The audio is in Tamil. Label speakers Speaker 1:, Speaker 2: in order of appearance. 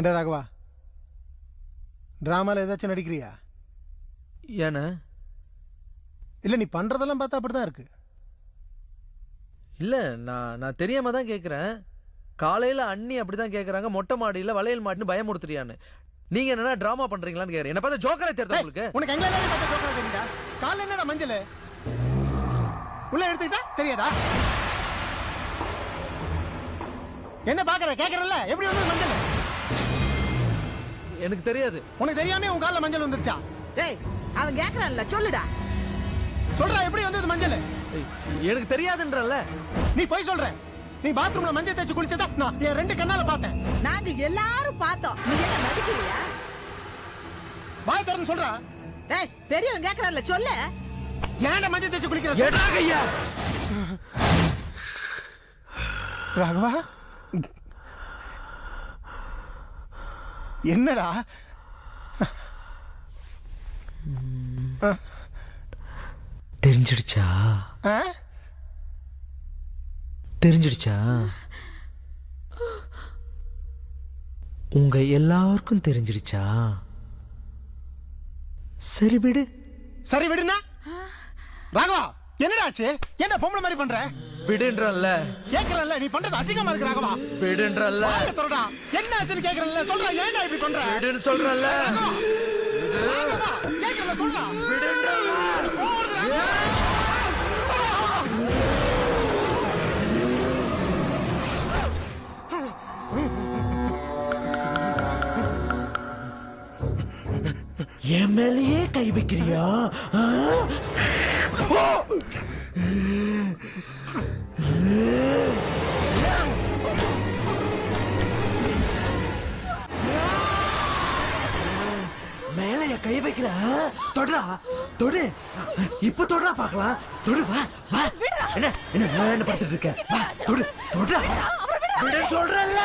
Speaker 1: என்ன ராகவா, டிராமாவில் ஏதாச்சும் நடிக்கிறியா?
Speaker 2: ஏன்னா
Speaker 1: இல்லை, நீ பண்ணுறதெல்லாம் பார்த்தா அப்படி தான் இருக்கு.
Speaker 2: இல்லை, நான் தெரியாம தான் கேட்குறேன். காலையில் அண்ணி அப்படி தான் கேட்குறாங்க, மொட்டை மாடியில் வளையல் மாட்டுன்னு பயமுறுத்துறியான்னு. நீங்க என்னன்னா டிராமா பண்றீங்களான்னு கேக்குறேன். என்ன பார்த்தா ஜோக்கரே தெரியுதா உங்களுக்கு?
Speaker 1: உனக்கு எங்க எல்லாம் பார்த்தா ஜோக்கரே தெரியுதா? காலைல என்னடா மஞ்சள் உள்ள எடுத்துக்கிட்டா தெரியாதா? என்ன பாக்குற? கேக்குறல்ல, எப்படி வந்து மஞ்சள்?
Speaker 2: எனக்கு தெரியாது.
Speaker 1: உனக்கு தெரியாம உன் கால்ல மஞ்சள் வந்துருச்சா?
Speaker 3: டேய், அவன் கேக்குறான்ல, சொல்லுடா.
Speaker 1: சொல்றா, எப்படி வந்தது மஞ்சள்?
Speaker 2: எனக்கு தெரியாதுன்றல்ல.
Speaker 1: நீ போய் சொல்ற. நீ பாத்ரூம்ல மஞ்சள் தேய்ச்சு குளிச்சதா நான் என் ரெண்டு கண்ணால பார்த்தேன்.
Speaker 3: நாங்க எல்லாரும் பார்த்தோம். நீ என்ன நடிக்கிறியா?
Speaker 1: வாய் திறந்து சொல்றா.
Speaker 3: டேய், பெரியவன் கேக்குறான்ல, சொல்லு.
Speaker 1: ஏன்டா மஞ்சள் தேய்ச்சு குளிக்கிற?
Speaker 2: ஏடா கையா.
Speaker 1: ராகவா, என்னடா?
Speaker 2: தெரிஞ்சிடுச்சா? தெரிஞ்சிடுச்சா? உங்க எல்லாருக்கும் தெரிஞ்சிடுச்சா? சரி விடு.
Speaker 1: சரி விடுனா? ராகவா, என்னடா ஆச்சு? என்ன பொம்பளை மாதிரி பண்ற?
Speaker 2: விடுன்றல்ல.
Speaker 1: கேக்குறல்ல, நீ பண்றது அசிங்கமா இருக்கு ராகவா.
Speaker 2: விடுன்றல்ல.
Speaker 1: சொல்றா, என்ன ஆச்சுன்னு கேக்குறல்ல, சொல்றா. ஏன்டா இப்படி பண்ற?
Speaker 2: விடுன்னு சொல்றல்ல.
Speaker 1: ராகவா, கேக்குறல்ல, சொல்றா.
Speaker 2: விடுன்றல்ல. என் மேலேயே கை வைக்கிறியா? மேலைய கை வைக்கிற? தொடா, தொடு. இப்ப தொடா பாக்கலாம். தொடு, வா வா. என்ன என்ன படுத்துட்டு இருக்க? வா, தொடு, தொடா. விடுன்னு சொல்றல்ல.